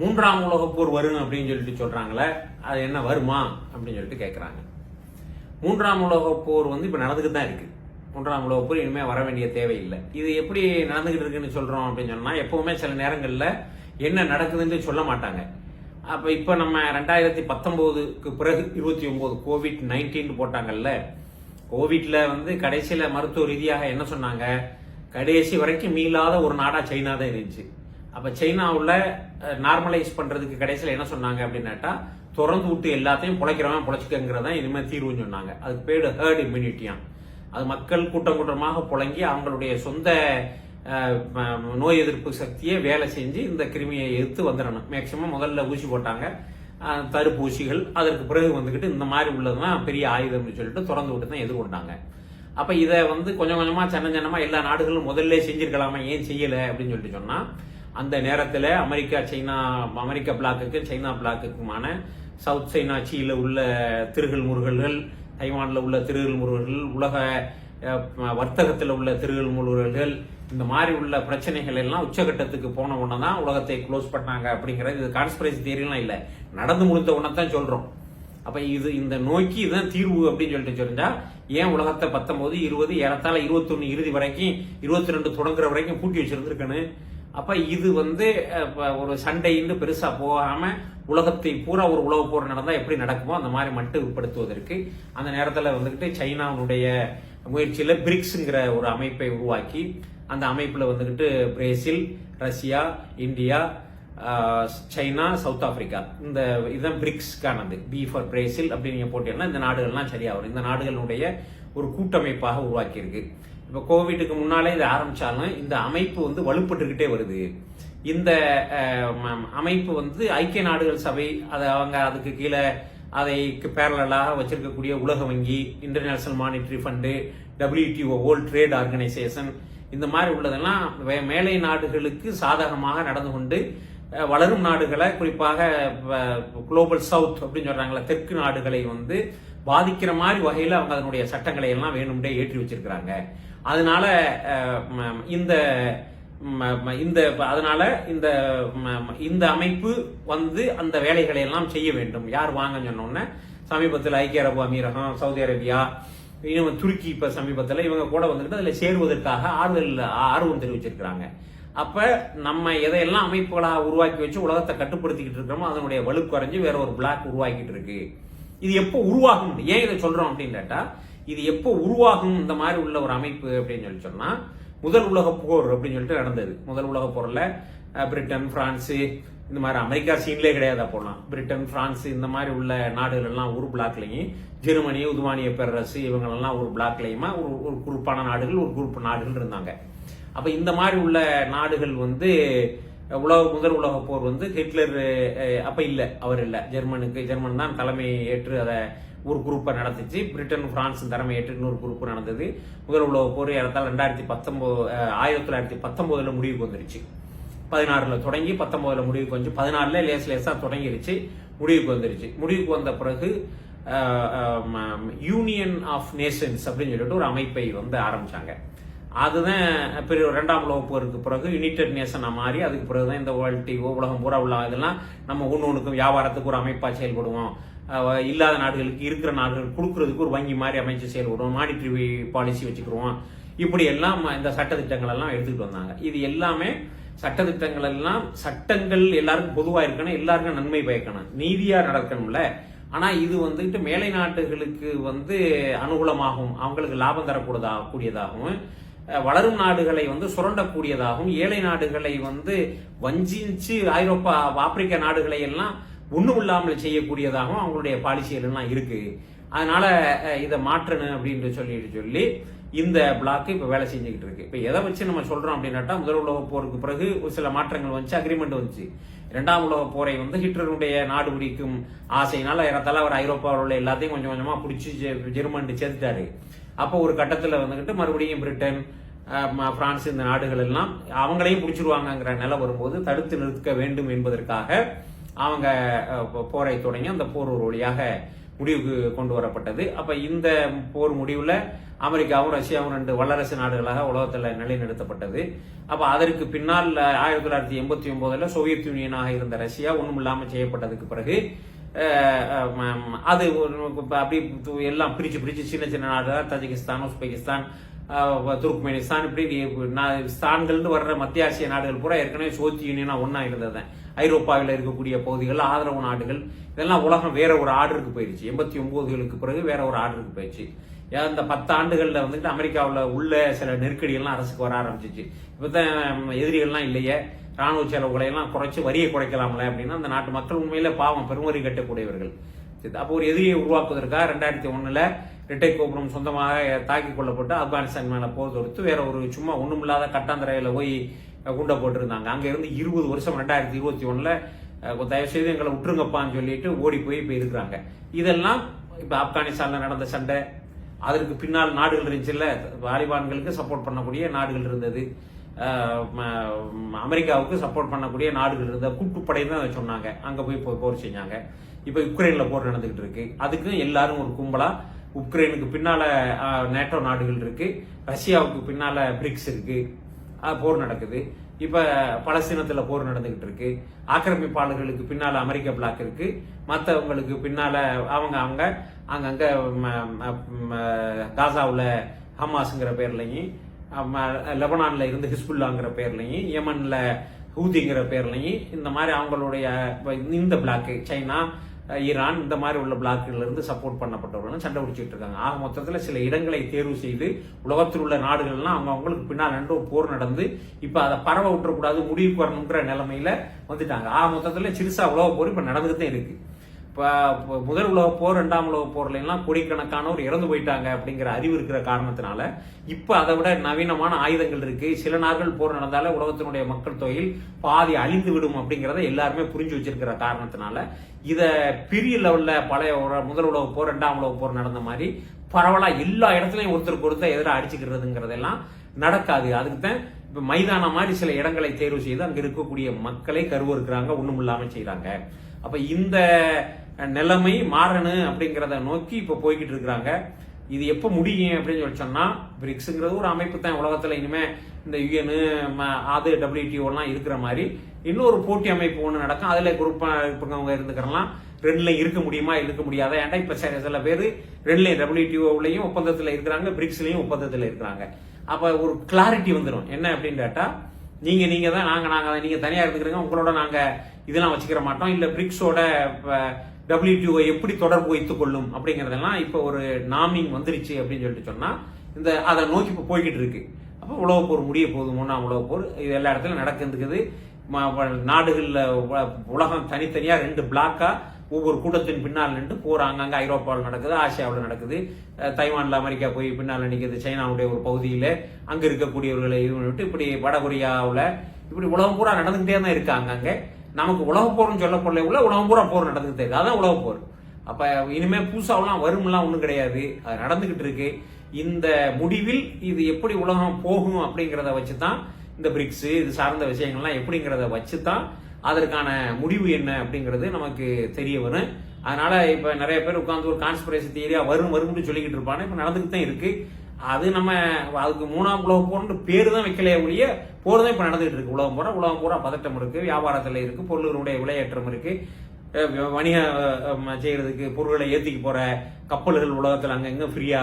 மூன்றாம் உலகப் போர் வரும் அப்படின்னு சொல்றாங்களே, அது என்ன வருமா அப்படின்னு சொல்லிட்டு கேட்குறாங்க. மூன்றாம் உலகப் போர் இப்ப நடந்துக்கிட்டு தான் இருக்கு. மூன்றாம் உலகப் போர் இனிமேல் வர வேண்டிய தேவையில்லை. இது எப்படி நடந்துகிட்டு இருக்குன்னு சொல்றோம் அப்படின்னு சொன்னா, எப்பவுமே சில நேரங்களில் என்ன நடக்குதுன்னு சொல்ல மாட்டாங்க. அப்ப இப்ப நம்ம 2019க்கு பிறகு 29 COVID-19 போட்டாங்கல்ல. கோவிட்ல கடைசியில மருத்துவ ரீதியாக என்ன சொன்னாங்க, கடைசி வரைக்கும் மீளாத ஒரு நாடா சைனா தான் இருந்துச்சு. அப்ப சைனாவுல நார்மலைஸ் பண்றதுக்கு கடைசியில என்ன சொன்னாங்க அப்படின்னாட்டா, திறந்து விட்டு எல்லாத்தையும் பொழைக்கிறவன் பொழைச்சிக்கங்கிறதா இனிமேல் தீர்வுன்னு சொன்னாங்க. அதுக்கு பேரு ஹர்ட் இம்யூனிட்டியாம். அது மக்கள் கூட்டம் கூட்டமாக புழங்கி அவங்களுடைய சொந்த நோய் எதிர்ப்பு சக்தியை வேலை செஞ்சு இந்த கிருமியை எதிர்த்து வந்துடணும். மேக்சிமம் முதல்ல ஊசி போட்டாங்க, தடுப்பூசிகள். அதற்கு பிறகு இந்த மாதிரி உள்ளதுதான் பெரிய ஆயுதம்னு சொல்லிட்டு திறந்து விட்டு தான் எதிர்கொண்டாங்க. அப்ப இதை கொஞ்சம் கொஞ்சமா சின்ன எல்லா நாடுகளும் முதல்ல செஞ்சிருக்கலாமா, ஏன் செய்யல அப்படின்னு சொல்லிட்டு சொன்னா, அந்த நேரத்தில் அமெரிக்கா பிளாக்குக்கு சைனா பிளாக்குக்குமான சவுத் சைனா சீல உள்ள திருகல் முருகல்கள், தைவான்ல உள்ள திருகல் முருகல்கள், உலக வர்த்தகத்தில் உள்ள திருகல் முருகல்கள், இந்த மாதிரி உள்ள பிரச்சனைகள் எல்லாம் உச்சகட்டத்துக்கு போன உடனே தான் உலகத்தை க்ளோஸ் பண்ணாங்க. அப்படிங்கிறது இது கான்ஸ்பிரசி தியரிலாம் இல்லை, நடந்து முடிந்த உடனே தான் சொல்றோம். அப்ப இந்த நோய்க்கு இதுதான் தீர்வு அப்படின்னு சொல்லிட்டு தெரிஞ்சா, ஏன் உலகத்தை 19, 20, ஏறத்தாழ 21 இறுதி வரைக்கும் 22 தொடங்குற வரைக்கும் பூட்டி வச்சிருந்துருக்கனு. அப்ப இது ஒரு சண்டைன்னு பெருசா போகாம உலகத்தை பூரா ஒரு உலக போர் நடந்தா எப்படி நடக்குமோ அந்த மாதிரி மட்டுப்படுத்துவதற்கு அந்த நேரத்தில் சைனாவுடைய முயற்சியில பிரிக்ஸ்ங்கிற ஒரு அமைப்பை உருவாக்கி, அந்த அமைப்புல Brazil, Russia, India, China, south Africa, இதுதான் பிரிக்ஸ்கானது. பி ஃபார் பிரேசில் அப்படின்னு நீங்க போட்டீங்கன்னா இந்த நாடுகள்லாம் சரியா வரும். இந்த நாடுகளுடைய ஒரு கூட்டமைப்பாக உருவாக்கி இருக்கு. இப்ப கோவிட்டுக்கு முன்னாலே இது ஆரம்பிச்சாலும் இந்த அமைப்பு வலுப்பட்டுக்கிட்டே வருது. இந்த அமைப்பு ஐக்கிய நாடுகள் சபை, அவங்க அதுக்கு கீழே அதைக்கு பேரலாக வச்சிருக்கக்கூடிய உலக வங்கி, international monetary fund, WTO world trade organisation, இந்த மாதிரி உள்ளதெல்லாம் மேலை நாடுகளுக்கு சாதகமாக நடந்து கொண்டு வளரும் நாடுகளை, குறிப்பாக குளோபல் சவுத் அப்படின்னு சொல்றாங்களா, தெற்கு நாடுகளை பாதிக்கிற மாதிரி வகையில் அவங்க அதனுடைய சட்டங்களை எல்லாம் வேணும்னே ஏற்றி வச்சிருக்கிறாங்க. அதனால இந்த அமைப்பு அந்த வேலைகளை எல்லாம் செய்ய வேண்டும். யார் வாங்க சொன்னோன்னு சமீபத்தில் ஐக்கிய அரபு அமீரகம், சவுதி அரேபியா, இன்னும் துருக்கி இப்ப சமீபத்தில் இவங்க கூட அதுல சேருவதற்காக ஆர்வம் தெரிவிச்சிருக்கிறாங்க. அப்ப நம்ம எதையெல்லாம் அமைப்புகளாக உருவாக்கி வச்சு உலகத்தை கட்டுப்படுத்திக்கிட்டு இருக்கிறோமோ அதனுடைய வலு குறைஞ்சு வேற ஒரு பிளாக் உருவாக்கிட்டு இருக்கு. இது எப்போ உருவாகும், ஏன் இதை சொல்றோம் அப்படின்னு கேட்டா, இது எப்போ உருவாகும் இந்த மாதிரி உள்ள ஒரு அமைப்பு அப்படின்னு சொல்லி சொன்னா, முதல் உலக போர் அப்படின்னு சொல்லிட்டு நடந்தது. முதல் உலக போர்ல பிரிட்டன், பிரான்ஸ், இந்த மாதிரி அமெரிக்கா சீன்லேயே கிடையாதா போடலாம். பிரிட்டன், பிரான்ஸ் இந்த மாதிரி உள்ள நாடுகள் எல்லாம் ஒரு பிளாக்லையும், ஜெர்மனி, உதுமானிய பேரரசு இவங்களெல்லாம் ஒரு பிளாக்லையுமா ஒரு குரூப்பான நாடுகள், ஒரு குரூப் நாடுகள் இருந்தாங்க. அப்ப இந்த மாதிரி உள்ள நாடுகள் முதல் உலக போர் ஹிட்லர் அப்ப இல்ல, அவர் இல்ல, ஜெர்மன் தான் தலைமை ஏற்று அதை ஒரு குரூப்பை நடந்துச்சு. பிரிட்டன், பிரான்ஸ் தலைமை ஏற்று இன்னொரு குரூப் நடந்தது. முதல் உலக போர் 1919 முடிவுக்கு வந்துருச்சு. 16ல தொடங்கி 19ல முடிவுக்கு வந்து 14ல லேசா தொடங்கிருச்சு, முடிவுக்கு வந்துருச்சு. முடிவுக்கு வந்த பிறகு யூனியன் ஆஃப் நேஷன்ஸ் அப்படின்னு சொல்லிட்டு ஒரு அமைப்பை ஆரம்பிச்சாங்க. அதுதான் இரண்டாம் உலக போருக்கு பிறகு யுனைடெட் நேஷனா மாறி, அதுக்கு பிறகுதான் இந்த WTO, உலகம் பூரா உள்ள இதெல்லாம் நம்ம ஒன்றுக்கும் வியாபாரத்துக்கு ஒரு அமைப்பா செயல்படுவோம், இல்லாத நாடுகளுக்கு இருக்கிற நாடுகள் கொடுக்கறதுக்கு ஒரு வங்கி மாதிரி அமைச்சு செயல்படுவோம், மானிட்டரி பாலிசி வச்சுக்கிடுவோம், இப்படி எல்லாம் இந்த சட்டத்திட்டங்கள் எல்லாம் எடுத்துக்கிட்டு வந்தாங்க. இது எல்லாமே சட்டத்திட்டங்கள் எல்லாம், சட்டங்கள் எல்லாருக்கும் பொதுவா இருக்கணும், எல்லாருக்கும் நன்மை பயக்கணும், நீதியா நடக்கணும்ல. ஆனா இது மேலை நாட்டுகளுக்கு அனுகூலமாகவும் அவங்களுக்கு லாபம் தரக்கூடியதாகவும், வளரும் நாடுகளை சுரண்டக்கூடியதாகவும், ஏழை நாடுகளை வஞ்சிச்சு ஐரோப்பா, ஆப்பிரிக்க நாடுகளை எல்லாம் ஒண்ணும் இல்லாமல் செய்யக்கூடியதாகவும் அவங்களுடைய பாலிசிகள் எல்லாம் இருக்கு. அதனால இதை மாற்றணும் அப்படின்னு சொல்லி இந்த பிளாக் இப்ப வேலை செஞ்சுக்கிட்டு இருக்கு. இப்ப எதை வச்சு நம்ம சொல்றோம் அப்படின்னாட்டா, முதல் உலக போருக்கு பிறகு ஒரு சில மாற்றங்கள் வந்துச்சு, அக்ரிமெண்ட் வந்துச்சு. இரண்டாம் உலக போரை ஹிட்லருடைய நாடு பிடிக்கும் ஆசையினால ஏறத்தாழ அவர் ஐரோப்பாவில் உள்ள எல்லாத்தையும் கொஞ்சம் கொஞ்சமா பிடிச்சி ஜெர்மன் சேர்த்துட்டாரு. அப்போ ஒரு கட்டத்தில் மறுபடியும் பிரிட்டன், பிரான்ஸ் இந்த நாடுகள் எல்லாம் அவங்களையும் பிடிச்சிருவாங்கிற நிலை வரும்போது தடுத்து நிறுத்த வேண்டும் என்பதற்காக அவங்க போரை தொடங்கி அந்த போர் ஒரு வழியாக முடிவுக்கு கொண்டு வரப்பட்டது. அப்ப இந்த போர் முடிவுல அமெரிக்காவும் ரஷ்யாவும் 2 வல்லரசு நாடுகளாக உலகத்துல நிலைநிறுத்தப்பட்டது. அப்ப அதற்கு பின்னால் 1989 சோவியத் யூனியனாக இருந்த ரஷ்யா ஒண்ணும் இல்லாம செய்யப்பட்டதுக்கு பிறகு அது அப்படி எல்லாம் பிரிச்சு சின்ன சின்ன நாடுகள் தஜிகிஸ்தான், உஸ்பெகிஸ்தான், துர்க்மெனிஸ்தான், இப்படி ஸ்தான்கள் வர்ற மத்திய ஆசிய நாடுகள் பூரா ஏற்கனவே சோவியத் யூனியனா ஒன்னா இருந்தது. ஐரோப்பாவில் இருக்கக்கூடிய பகுதிகள், ஆதரவு நாடுகள், இதெல்லாம் உலகம் வேற ஒரு ஆர்டருக்கு போயிடுச்சு. 89களுக்கு பிறகு வேற ஒரு ஆர்டருக்கு போயிடுச்சு. இந்த 10 ஆண்டுகள்ல வந்துட்டு அமெரிக்காவில் உள்ள சில நெருக்கடிகள்லாம் அரசுக்கு வர ஆரம்பிச்சிச்சு. இப்பதான் எதிரிகள்லாம் இல்லையே, ராணுவ செலவுகளை எல்லாம் குறைச்சு வரியை குறைக்கலாம்ல அப்படின்னா அந்த நாட்டு மக்கள் உண்மையிலே பாவம் பெருமறி கட்டக்கூடியவர்கள். அப்போ ஒரு எதிரியை உருவாக்குவதற்காக 2001 இரட்டை கோபுரம் சொந்தமாக தாக்கி கொள்ளப்பட்டு ஆப்கானிஸ்தான் மேல போர் தொடுத்து வேற ஒரு சும்மா ஒண்ணுமில்லாத கட்டாந்தரையில போய் குண்டை போட்டிருந்தாங்க. அங்க இருந்து 20 வருஷம் 2021 தயவு செய்து எங்களை விட்டுருங்கப்பான்னு சொல்லிட்டு ஓடி போய் இப்ப இருக்கிறாங்க. இதெல்லாம் இப்ப ஆப்கானிஸ்தான்ல நடந்த சண்டை, அதற்கு பின்னால் நாடுகள் இருந்துச்சுல்ல, தாலிபான்களுக்கு சப்போர்ட் பண்ணக்கூடிய நாடுகள் இருந்தது, அமெரிக்காவுக்கு சப்போர்ட் பண்ணக்கூடிய நாடுகள் இருந்த கூட்டுப்படை தான் சொன்னாங்க, அங்க போய் போர் செஞ்சாங்க. இப்ப உக்ரைன்ல போர் நடந்துகிட்டு இருக்கு. அதுக்கு எல்லாரும் ஒரு கும்பலா, உக்ரைனுக்கு பின்னால நேட்டோ நாடுகள் இருக்கு, ரஷ்யாவுக்கு பின்னால பிரிக்ஸ் இருக்கு, போர் நடக்குது. இப்ப பலஸ்தீனத்துல போர் நடந்துகிட்டு இருக்கு. ஆக்கிரமிப்பாளர்களுக்கு பின்னால அமெரிக்க பிளாக் இருக்கு, மற்றவங்களுக்கு பின்னால அவங்க அங்கங்க காசாவுல ஹமாஸ்ங்கிற பேர்லையும், லெபனான்ல இருந்து ஹிஸ்புல்லாங்கிற பேர்லையும், யமன்ல ஹூதிங்கிற பேர்லையும், இந்த மாதிரி அவங்களுடைய இந்த பிளாக் சைனா, ஈரான், இந்த மாதிரி உள்ள பிளாக்குல இருந்து சப்போர்ட் பண்ணப்பட்டவர்களும் சண்டை பிடிச்சிட்டு இருக்காங்க. ஆக மொத்தத்தில் சில இடங்களை தேர்வு செய்து உலகத்தில் உள்ள நாடுகள்லாம் அவங்களுக்கு பின்னால் நின்று போர் நடந்து இப்ப அதை பரவ விட்டுறக்கூடாது, முடிவுக்கு வரணுங்கிற நிலைமையில வந்துட்டாங்க. ஆக மொத்தத்தில் சிறுசா உலக போர் இப்ப நடந்துகிட்டே இருக்கு. இப்ப முதல் உலக போர், 2ஆம் உலக போர்ல எல்லாம் கோடிக்கணக்கானோர் இறந்து போயிட்டாங்க அப்படிங்கிற அறிவு இருக்கிற காரணத்தினால இப்ப அதை விட நவீனமான ஆயுதங்கள் இருக்கு. சில நாட்கள் போர் நடந்தாலே உலகத்தினுடைய மக்கள் தொகையில் பாதி அழிந்து விடும் அப்படிங்கறத எல்லாருமே புரிஞ்சு வச்சிருக்கிற காரணத்தினால இத பெரிய லெவல்ல பழைய முதல் உலக போர், 2ஆம் உலக போர் நடந்த மாதிரி பரவலா எல்லா இடத்துலயும் ஒருத்தருக்கு ஒருத்தர் எதிராக அடிச்சுக்கிறதுங்கிறதெல்லாம் நடக்காது. அதுக்குதான் இப்ப மைதானம் மாதிரி சில இடங்களை தேர்வு செய்து அங்க இருக்கக்கூடிய மக்களை கருவறுக்கிறாங்க, ஒண்ணும் இல்லாம செய்யறாங்க. அப்ப இந்த நிலைமை மாறணும் அப்படிங்கிறத நோக்கி இப்ப போய்கிட்டு இருக்கிறாங்க. இது எப்ப முடியும் அப்படின்னு சொல்லி சொன்னா, பிரிக்ஸ்ங்கிறது ஒரு அமைப்பு தான். உலகத்துல இனிமே இந்த யுஎன், அது WTO எல்லாம் இருக்கிற மாதிரி இன்னொரு போட்டி அமைப்பு ஒண்ணு நடக்கும். அதுல குரூப்பா இருப்பவங்க இருந்துக்கிறலாம். 2லயும் இருக்க முடியுமா, இருக்க முடியாத? ஏன்டா இப்ப சில பேர் 2லயும் WTO-லயும் ஒப்பந்தத்துல இருக்கிறாங்க, பிரிக்ஸ்லயும் ஒப்பந்தத்துல இருக்கிறாங்க. அப்ப ஒரு கிளாரிட்டி வந்துடும். என்ன அப்படின்னு கேட்டா, நீங்க தான் நாங்க நீங்க தனியா இருந்துக்கிறீங்க, உங்களோட நாங்க இதெல்லாம் வச்சுக்கிற மாட்டோம், இல்ல பிரிக்ஸோட WTO எப்படி தொடர்பு வைத்துக் கொள்ளும் அப்படிங்கறதெல்லாம் இப்ப ஒரு நாமிங் வந்துருச்சு அப்படின்னு சொல்லிட்டு சொன்னா இந்த அதை நோக்கி இப்ப போய்கிட்டு இருக்கு. அப்ப உலக போர் முடிய போகுது, 3ஆம் உலக போர். இது எல்லா இடத்துலயும் நடக்குது. நாடுகள்ல உலகம் தனித்தனியா 2 பிளாக்கா ஒவ்வொரு கூட்டத்தின் பின்னால் நின்று போர் அங்கங்க ஐரோப்பாவில் நடக்குது, ஆசியாவில் நடக்குது, தைவான்ல அமெரிக்கா போய் பின்னால் நிற்குது, சைனாவுடைய ஒரு பகுதியில அங்க இருக்கக்கூடியவர்களை இது பண்ணிட்டு இப்படி வடகொரியாவில் இப்படி உலகம் பூரா நடந்துகிட்டே தான் இருக்காங்க. அங்க நமக்கு உலக போர்னு சொல்லப்படல, உள்ள உலகம் பூரா போர் நடந்துகிட்டே இருக்கு. அதான் உலக போர். அப்ப இனிமே புதுசாவெல்லாம் வரும்லாம் ஒண்ணும் கிடையாது, அது நடந்துகிட்டு இருக்கு. இந்த முடிவில் இது எப்படி உலகம் போகும் அப்படிங்கிறத வச்சுதான் இந்த பிரிக்ஸ் இது சார்ந்த விஷயங்கள்லாம் எப்படிங்கிறத வச்சுதான் அதற்கான முடிவு என்ன அப்படிங்கிறது நமக்கு தெரிய வரும். அதனால இப்ப நிறைய பேர் உட்கார்ந்து ஒரு கான்ஸ்பிரசி தியரியா வரும்னு சொல்லிக்கிட்டு இருப்பாங்க. இப்ப நடந்துகிட்டு தான் இருக்கு. அது நம்ம அதுக்கு 3ஆம் உலக போர்னு பேரு தான் வைக்கலையே ஒழிய போர் தான் இப்ப நடந்துகிட்டு இருக்கு. உலகம் பூரா பதட்டம் இருக்கு, வியாபாரத்துல இருக்கு, பொருளுடைய விலையேற்றம் இருக்கு, வணிக செய்யறதுக்கு பொருட்களை ஏத்திக்கு போற கப்பல்கள் உலகத்துல அங்கங்க ஃப்ரீயா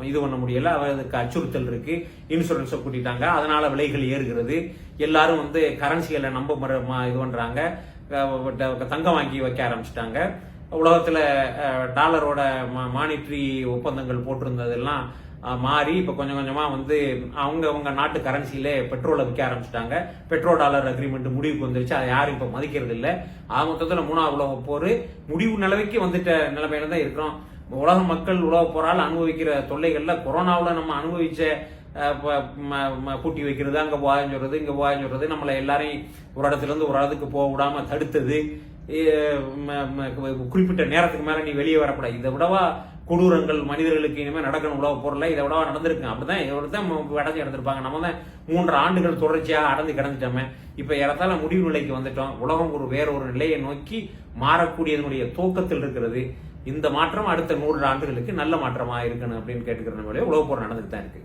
இது பண்ண முடியல, அதுக்கு அச்சுறுத்தல் இருக்கு, இன்சூரன்ஸை கூட்டிட்டாங்க, அதனால விலைகள் ஏறுகிறது. எல்லாரும் கரன்சிகளை நம்ப இது பண்றாங்க, தங்கம் வாங்கி வைக்க ஆரம்பிச்சிட்டாங்க. உலகத்துல டாலரோட மானிட்டரி ஒப்பந்தங்கள் போட்டிருந்ததெல்லாம் மாறி இப்ப கொஞ்சம் கொஞ்சமா அவங்க நாட்டு கரன்சியில பெட்ரோலை விற்க ஆரம்பிச்சிட்டாங்க. பெட்ரோ டாலர் அக்ரிமெண்ட் முடிவுக்கு வந்துருச்சு. அதை யாரும் இப்ப மதிக்கிறது இல்லை. ஆக மொத்தத்துல 3ஆம் உலக போர் முடிவு நிலைமைக்கு வந்துட்ட நிலைமையில தான் இருக்கிறோம். உலக மக்கள் உலக போரால் அனுபவிக்கிற தொல்லைகள்ல கொரோனாவில் நம்ம அனுபவிச்ச பூட்டி வைக்கிறது, அங்க போகாதுன்னு சொல்றது, இங்க போகாதுன்னு சொல்றது, நம்மளை எல்லாரையும் ஒரு இடத்துல இருந்து ஒரு இடத்துக்கு போக விடாம தடுத்தது, குறிப்பிட்ட நேரத்துக்கு மேல நீ வெளியே வரக்கூடாது, இதை விடவா கொடூரங்கள் மனிதர்களுக்கு இனிமே நடக்கணும் உலக போர்ல, இதை விடவா நடந்திருக்கு. அப்படிதான் அடைஞ்சு கிடந்திருப்பாங்க. நம்ம தான் 3 ஆண்டுகள் தொடர்ச்சியாக அடைஞ்சு கிடந்துட்டோமே. இப்ப ஏறத்தாழ முடிவு நிலைக்கு வந்துட்டோம். உலகம் வேற ஒரு நிலையை நோக்கி மாறக்கூடியதனுடைய துவக்கத்தில் இருக்கிறது. இந்த மாற்றம் அடுத்த 100 ஆண்டுகளுக்கு நல்ல மாற்றமா இருக்கணும் அப்படின்னு கேட்டுக்கிற உலகப் போர் நடந்துட்டு தான் இருக்கு.